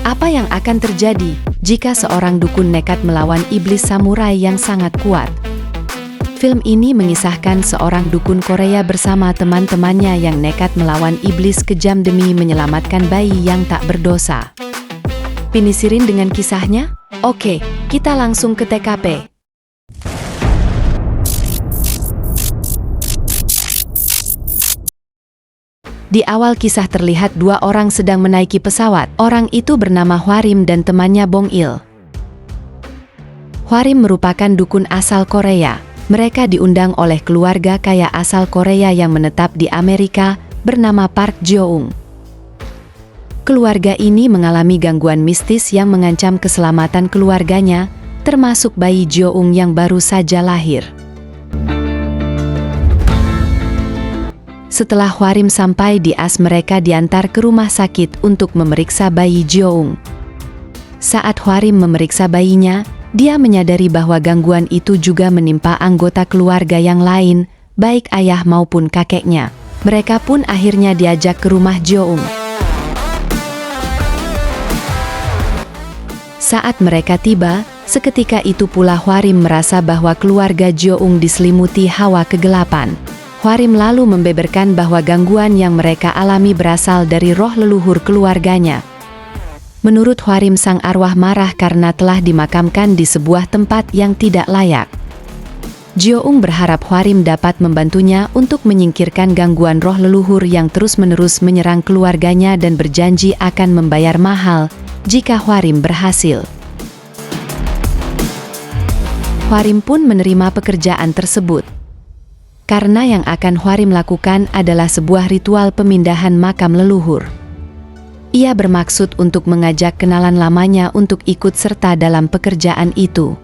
Apa yang akan terjadi jika seorang dukun nekat melawan iblis samurai yang sangat kuat? Film ini mengisahkan seorang dukun Korea bersama teman-temannya yang nekat melawan iblis kejam demi menyelamatkan bayi yang tak berdosa. Penasaran dengan kisahnya? Oke, kita langsung ke TKP. Di awal kisah terlihat dua orang sedang menaiki pesawat. Orang itu bernama Hwarim dan temannya Bong Il. Hwarim merupakan dukun asal Korea. Mereka diundang oleh keluarga kaya asal Korea yang menetap di Amerika bernama Park Jo-ung. Keluarga ini mengalami gangguan mistis yang mengancam keselamatan keluarganya, termasuk bayi Jo-ung yang baru saja lahir. Setelah Hwarim sampai di AS, mereka diantar ke rumah sakit untuk memeriksa bayi Jo-ung. Saat Hwarim memeriksa bayinya, dia menyadari bahwa gangguan itu juga menimpa anggota keluarga yang lain, baik ayah maupun kakeknya. Mereka pun akhirnya diajak ke rumah Jo-ung. Saat mereka tiba, seketika itu pula Hwarim merasa bahwa keluarga Jo-ung diselimuti hawa kegelapan. Hwarim lalu membeberkan bahwa gangguan yang mereka alami berasal dari roh leluhur keluarganya. Menurut Hwarim, sang arwah marah karena telah dimakamkan di sebuah tempat yang tidak layak. Jo-ung berharap Hwarim dapat membantunya untuk menyingkirkan gangguan roh leluhur yang terus-menerus menyerang keluarganya dan berjanji akan membayar mahal jika Hwarim berhasil. Hwarim pun menerima pekerjaan tersebut. Karena yang akan Hwarim lakukan adalah sebuah ritual pemindahan makam leluhur. Ia bermaksud untuk mengajak kenalan lamanya untuk ikut serta dalam pekerjaan itu.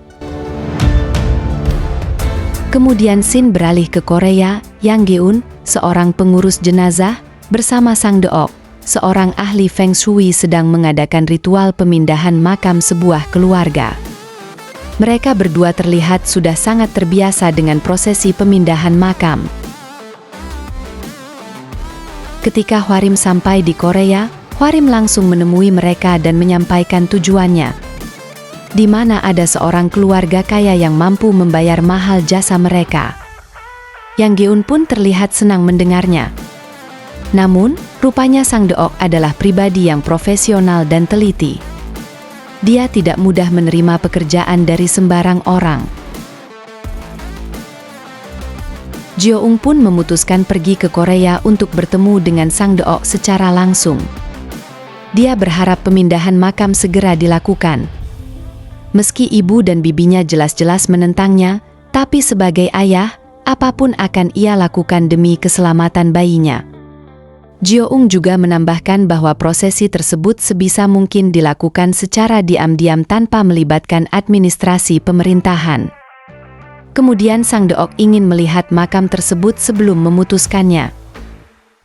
Kemudian scene beralih ke Korea. Yang Geun, seorang pengurus jenazah, bersama Sang Deok, seorang ahli Feng Shui, sedang mengadakan ritual pemindahan makam sebuah keluarga. Mereka berdua terlihat sudah sangat terbiasa dengan prosesi pemindahan makam. Ketika Hwarim sampai di Korea, Hwarim langsung menemui mereka dan menyampaikan tujuannya, di mana ada seorang keluarga kaya yang mampu membayar mahal jasa mereka. Yang Geun pun terlihat senang mendengarnya. Namun, rupanya Sang Deok adalah pribadi yang profesional dan teliti. Dia tidak mudah menerima pekerjaan dari sembarang orang. Jo-ung pun memutuskan pergi ke Korea untuk bertemu dengan Sang Deok secara langsung. Dia berharap pemindahan makam segera dilakukan. Meski ibu dan bibinya jelas-jelas menentangnya, tapi sebagai ayah, apapun akan ia lakukan demi keselamatan bayinya. Jo-ung juga menambahkan bahwa prosesi tersebut sebisa mungkin dilakukan secara diam-diam tanpa melibatkan administrasi pemerintahan. Kemudian Sang Deok ingin melihat makam tersebut sebelum memutuskannya.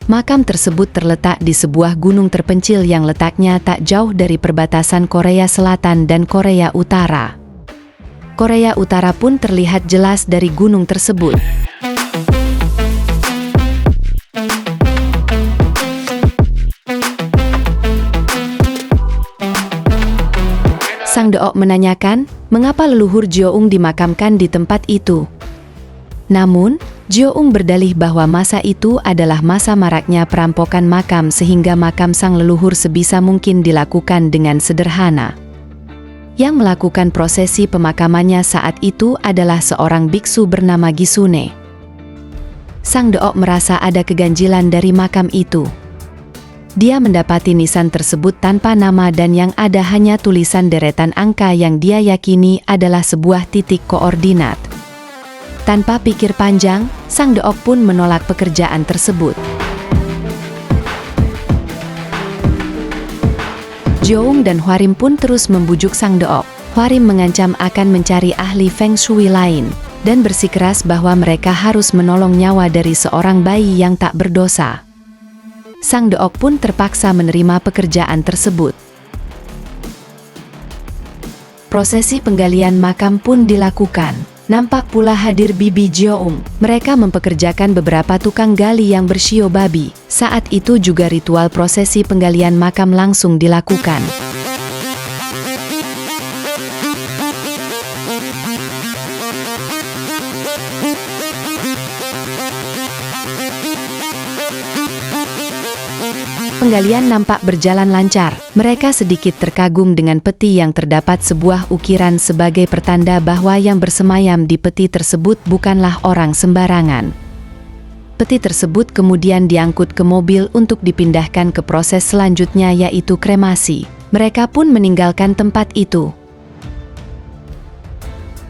Makam tersebut terletak di sebuah gunung terpencil yang letaknya tak jauh dari perbatasan Korea Selatan dan Korea Utara. Korea Utara pun terlihat jelas dari gunung tersebut. Sang Deok menanyakan, mengapa leluhur Jo-ung dimakamkan di tempat itu. Namun, Jo-ung berdalih bahwa masa itu adalah masa maraknya perampokan makam sehingga makam sang leluhur sebisa mungkin dilakukan dengan sederhana. Yang melakukan prosesi pemakamannya saat itu adalah seorang biksu bernama Gisune. Sang Deok merasa ada keganjilan dari makam itu. Dia mendapati nisan tersebut tanpa nama dan yang ada hanya tulisan deretan angka yang dia yakini adalah sebuah titik koordinat. Tanpa pikir panjang, Sang Deok pun menolak pekerjaan tersebut. Jo-ung dan Hwarim pun terus membujuk Sang Deok. Hwarim mengancam akan mencari ahli Feng Shui lain, dan bersikeras bahwa mereka harus menolong nyawa dari seorang bayi yang tak berdosa. Sang Deok pun terpaksa menerima pekerjaan tersebut. Prosesi penggalian makam pun dilakukan. Nampak pula hadir bibi Jo-ung. Mereka mempekerjakan beberapa tukang gali yang bersio babi. Saat itu juga ritual prosesi penggalian makam langsung dilakukan. Penggalian nampak berjalan lancar. Mereka sedikit terkagum dengan peti yang terdapat sebuah ukiran sebagai pertanda bahwa yang bersemayam di peti tersebut bukanlah orang sembarangan. Peti tersebut kemudian diangkut ke mobil untuk dipindahkan ke proses selanjutnya, yaitu kremasi. Mereka pun meninggalkan tempat itu.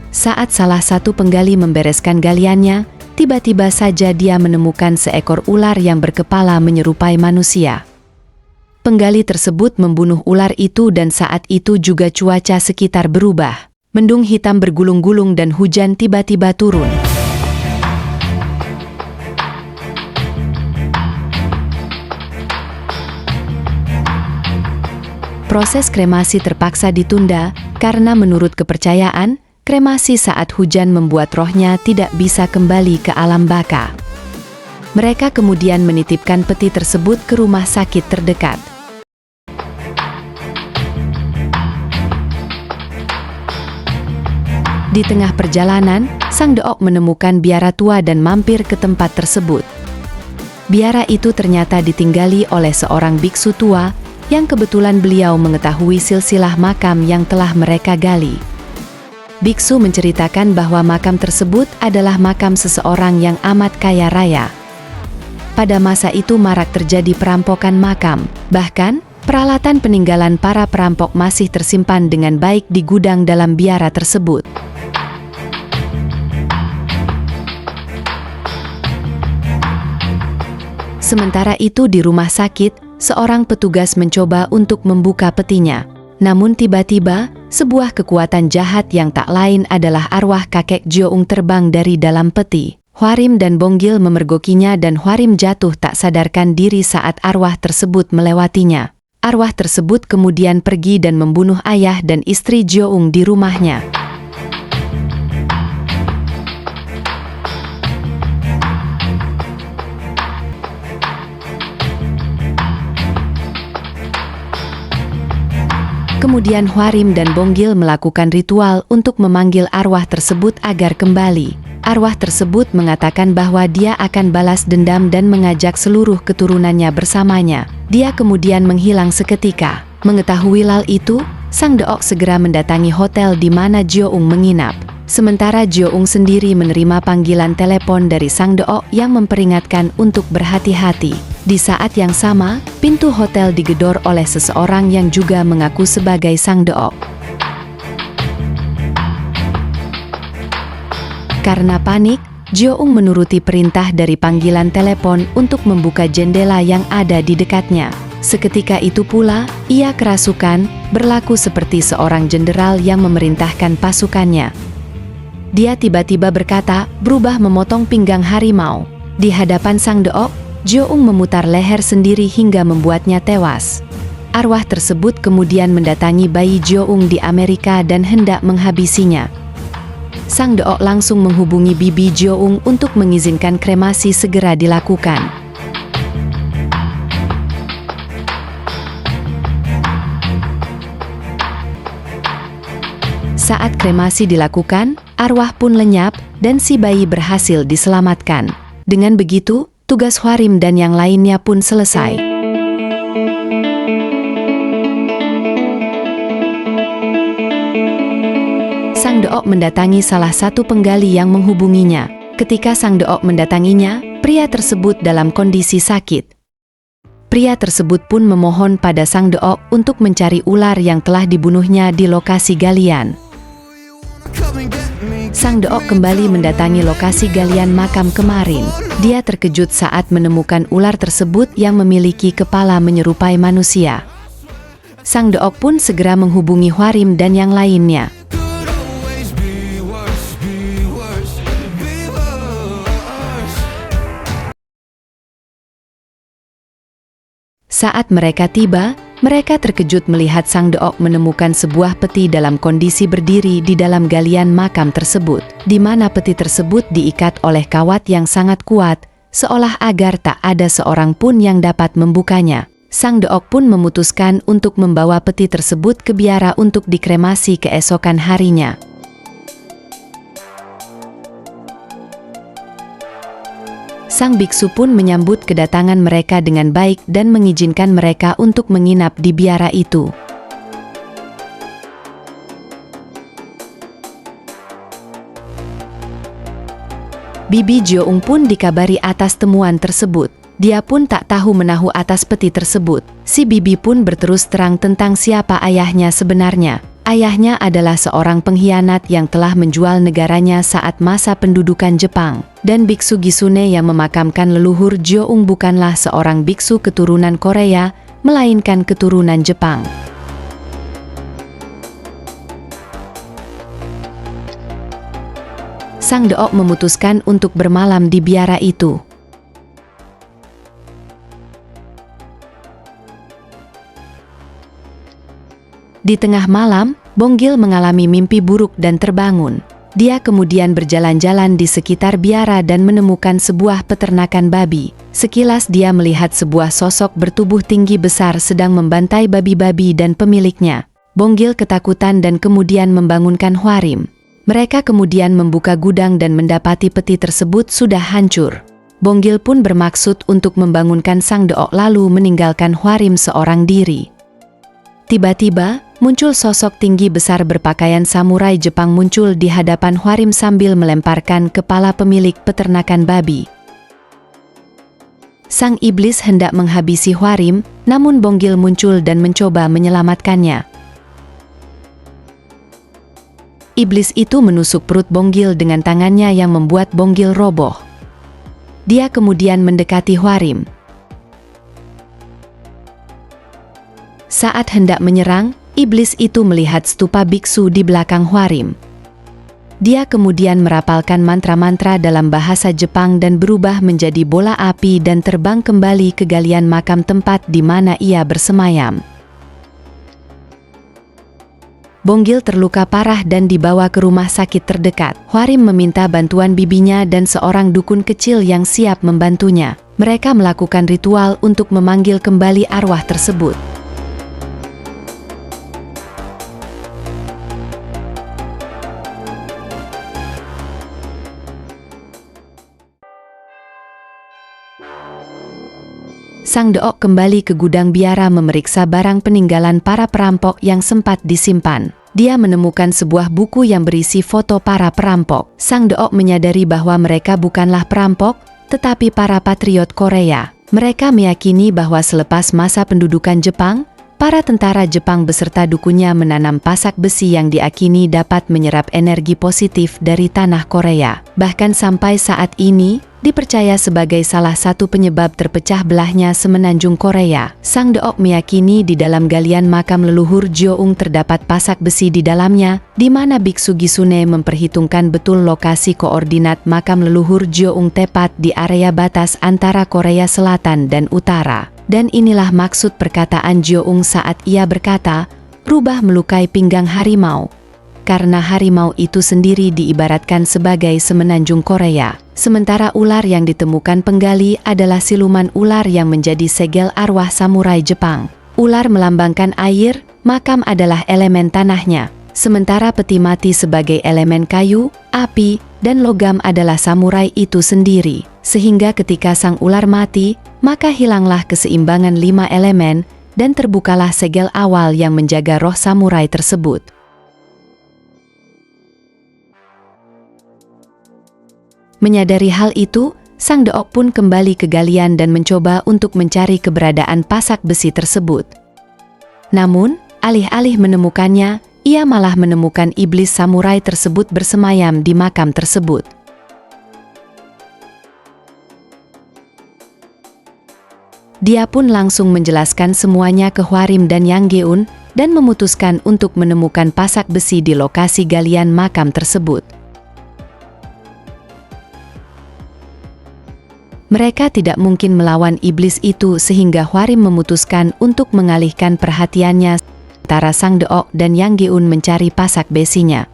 Saat salah satu penggali membereskan galiannya, tiba-tiba saja dia menemukan seekor ular yang berkepala menyerupai manusia. Penggali tersebut membunuh ular itu dan saat itu juga cuaca sekitar berubah. Mendung hitam bergulung-gulung dan hujan tiba-tiba turun. Proses kremasi terpaksa ditunda karena menurut kepercayaan, kremasi saat hujan membuat rohnya tidak bisa kembali ke alam baka. Mereka kemudian menitipkan peti tersebut ke rumah sakit terdekat. Di tengah perjalanan, Sang Deok menemukan biara tua dan mampir ke tempat tersebut. Biara itu ternyata ditinggali oleh seorang biksu tua, yang kebetulan beliau mengetahui silsilah makam yang telah mereka gali. Biksu menceritakan bahwa makam tersebut adalah makam seseorang yang amat kaya raya. Pada masa itu marak terjadi perampokan makam, bahkan peralatan peninggalan para perampok masih tersimpan dengan baik di gudang dalam biara tersebut. Sementara itu di rumah sakit, seorang petugas mencoba untuk membuka petinya. Namun tiba-tiba, sebuah kekuatan jahat yang tak lain adalah arwah kakek Jeong terbang dari dalam peti. Hwarim dan Bonggil memergokinya dan Hwarim jatuh tak sadarkan diri saat arwah tersebut melewatinya. Arwah tersebut kemudian pergi dan membunuh ayah dan istri Jeong di rumahnya. Kemudian Hwarim dan Bonggil melakukan ritual untuk memanggil arwah tersebut agar kembali. Arwah tersebut mengatakan bahwa dia akan balas dendam dan mengajak seluruh keturunannya bersamanya. Dia kemudian menghilang seketika. Mengetahui hal itu, Sang Deok segera mendatangi hotel di mana Jeong menginap. Sementara Jeong sendiri menerima panggilan telepon dari Sang Deok yang memperingatkan untuk berhati-hati. Di saat yang sama, pintu hotel digedor oleh seseorang yang juga mengaku sebagai Sang Deok. Karena panik, Jeong menuruti perintah dari panggilan telepon untuk membuka jendela yang ada di dekatnya. Seketika itu pula, ia kerasukan, berlaku seperti seorang jenderal yang memerintahkan pasukannya. Dia tiba-tiba berkata, berubah memotong pinggang harimau. Di hadapan Sang Deok, Jeong memutar leher sendiri hingga membuatnya tewas. Arwah tersebut kemudian mendatangi bayi Jeong di Amerika dan hendak menghabisinya. Sang Deok langsung menghubungi bibi Jeong untuk mengizinkan kremasi segera dilakukan. Saat kremasi dilakukan, arwah pun lenyap dan si bayi berhasil diselamatkan. Dengan begitu, tugas Hwarim dan yang lainnya pun selesai. Sang Deok mendatangi salah satu penggali yang menghubunginya. Ketika Sang Deok mendatanginya, pria tersebut dalam kondisi sakit. Pria tersebut pun memohon pada Sang Deok untuk mencari ular yang telah dibunuhnya di lokasi galian. Sang Deok kembali mendatangi lokasi galian makam kemarin. Dia terkejut saat menemukan ular tersebut yang memiliki kepala menyerupai manusia. Sang Deok pun segera menghubungi Hwarim dan yang lainnya. Saat mereka tiba, mereka terkejut melihat Sang Deok menemukan sebuah peti dalam kondisi berdiri di dalam galian makam tersebut, di mana peti tersebut diikat oleh kawat yang sangat kuat, seolah agar tak ada seorang pun yang dapat membukanya. Sang Deok pun memutuskan untuk membawa peti tersebut ke biara untuk dikremasi keesokan harinya. Sang biksu pun menyambut kedatangan mereka dengan baik dan mengizinkan mereka untuk menginap di biara itu. Bibi Jeong pun dikabari atas temuan tersebut. Dia pun tak tahu menahu atas peti tersebut. Si Bibi pun berterus terang tentang siapa ayahnya sebenarnya. Ayahnya adalah seorang pengkhianat yang telah menjual negaranya saat masa pendudukan Jepang. Dan biksu Gisune yang memakamkan leluhur Jeong bukanlah seorang biksu keturunan Korea, melainkan keturunan Jepang. Sang Deok memutuskan untuk bermalam di biara itu. Di tengah malam, Bonggil mengalami mimpi buruk dan terbangun. Dia kemudian berjalan-jalan di sekitar biara dan menemukan sebuah peternakan babi. Sekilas dia melihat sebuah sosok bertubuh tinggi besar sedang membantai babi-babi dan pemiliknya. Bonggil ketakutan dan kemudian membangunkan Hwarim. Mereka kemudian membuka gudang dan mendapati peti tersebut sudah hancur. Bonggil pun bermaksud untuk membangunkan Sang Deok lalu meninggalkan Hwarim seorang diri. Tiba-tiba, muncul sosok tinggi besar berpakaian samurai Jepang muncul di hadapan Hwarim sambil melemparkan kepala pemilik peternakan babi. Sang iblis hendak menghabisi Hwarim, namun Bonggil muncul dan mencoba menyelamatkannya. Iblis itu menusuk perut Bonggil dengan tangannya yang membuat Bonggil roboh. Dia kemudian mendekati Hwarim. Saat hendak menyerang, iblis itu melihat stupa biksu di belakang Hwarim. Dia kemudian merapalkan mantra-mantra dalam bahasa Jepang dan berubah menjadi bola api dan terbang kembali ke galian makam tempat di mana ia bersemayam. Bonggil terluka parah dan dibawa ke rumah sakit terdekat. Hwarim meminta bantuan bibinya dan seorang dukun kecil yang siap membantunya. Mereka melakukan ritual untuk memanggil kembali arwah tersebut. Sang Deok kembali ke gudang biara memeriksa barang peninggalan para perampok yang sempat disimpan. Dia menemukan sebuah buku yang berisi foto para perampok. Sang Deok menyadari bahwa mereka bukanlah perampok, tetapi para patriot Korea. Mereka meyakini bahwa selepas masa pendudukan Jepang, para tentara Jepang beserta dukunnya menanam pasak besi yang diakini dapat menyerap energi positif dari tanah Korea. Bahkan sampai saat ini, dipercaya sebagai salah satu penyebab terpecah belahnya semenanjung Korea. Sang Deok meyakini di dalam galian makam leluhur Jeong terdapat pasak besi di dalamnya, di mana biksu Gisune memperhitungkan betul lokasi koordinat makam leluhur Jeong tepat di area batas antara Korea Selatan dan Utara. Dan inilah maksud perkataan Jeong saat ia berkata, rubah melukai pinggang harimau. Karena harimau itu sendiri diibaratkan sebagai semenanjung Korea. Sementara ular yang ditemukan penggali adalah siluman ular yang menjadi segel arwah samurai Jepang. Ular melambangkan air, makam adalah elemen tanahnya. Sementara peti mati sebagai elemen kayu, api, dan logam adalah samurai itu sendiri. Sehingga ketika sang ular mati, maka hilanglah keseimbangan 5 elemen, dan terbukalah segel awal yang menjaga roh samurai tersebut. Menyadari hal itu, Sang Deok pun kembali ke galian dan mencoba untuk mencari keberadaan pasak besi tersebut. Namun, alih-alih menemukannya, ia malah menemukan iblis samurai tersebut bersemayam di makam tersebut. Dia pun langsung menjelaskan semuanya ke Hwarim dan Yang Geun dan memutuskan untuk menemukan pasak besi di lokasi galian makam tersebut. Mereka tidak mungkin melawan iblis itu sehingga Hwarim memutuskan untuk mengalihkan perhatiannya antara Sang Deok dan Yang Geun mencari pasak besinya.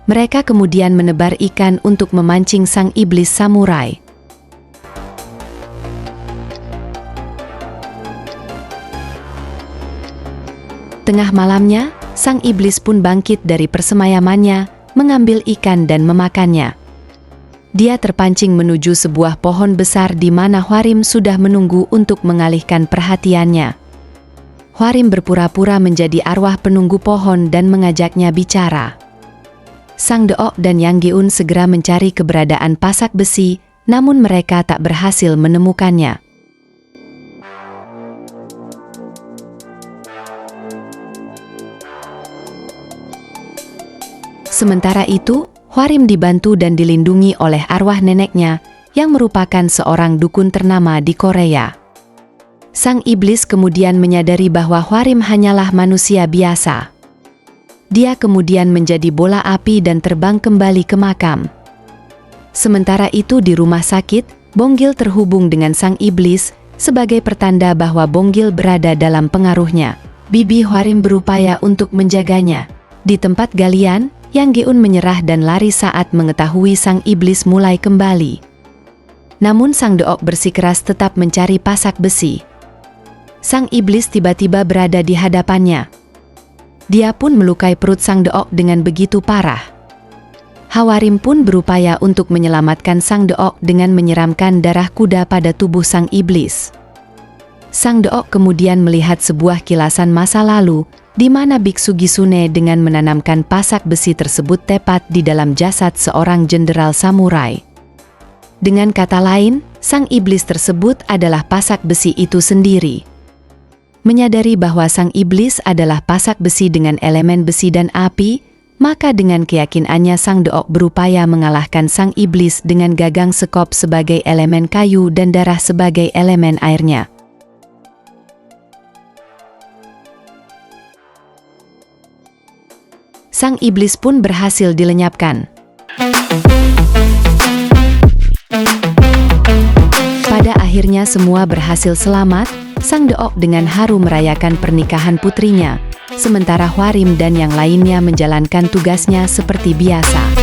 Mereka kemudian menebar ikan untuk memancing sang iblis samurai. Tengah malamnya, sang iblis pun bangkit dari persemayamannya, mengambil ikan dan memakannya. Dia terpancing menuju sebuah pohon besar di mana Hwarim sudah menunggu untuk mengalihkan perhatiannya. Hwarim berpura-pura menjadi arwah penunggu pohon dan mengajaknya bicara. Sang Deok dan Yang Geun segera mencari keberadaan pasak besi, namun mereka tak berhasil menemukannya. Sementara itu, Hwarim dibantu dan dilindungi oleh arwah neneknya yang merupakan seorang dukun ternama di Korea. Sang iblis kemudian menyadari bahwa Hwarim hanyalah manusia biasa. Dia kemudian menjadi bola api dan terbang kembali ke makam. Sementara itu di rumah sakit, Bonggil terhubung dengan sang iblis sebagai pertanda bahwa Bonggil berada dalam pengaruhnya. Bibi Hwarim berupaya untuk menjaganya. Di tempat galian, Yang Geun menyerah dan lari saat mengetahui sang iblis mulai kembali. Namun sang Deok bersikeras tetap mencari pasak besi. Sang iblis tiba-tiba berada di hadapannya. Dia pun melukai perut sang Deok dengan begitu parah. Hwarim pun berupaya untuk menyelamatkan sang Deok dengan menyiramkan darah kuda pada tubuh sang iblis. Sang Deok kemudian melihat sebuah kilasan masa lalu, di mana Biksu Gisune dengan menanamkan pasak besi tersebut tepat di dalam jasad seorang jenderal samurai. Dengan kata lain, sang iblis tersebut adalah pasak besi itu sendiri. Menyadari bahwa sang iblis adalah pasak besi dengan elemen besi dan api, maka dengan keyakinannya sang Deok berupaya mengalahkan sang iblis dengan gagang sekop sebagai elemen kayu dan darah sebagai elemen airnya. Sang iblis pun berhasil dilenyapkan. Pada akhirnya semua berhasil selamat, sang Deok dengan haru merayakan pernikahan putrinya, sementara Hwarim dan yang lainnya menjalankan tugasnya seperti biasa.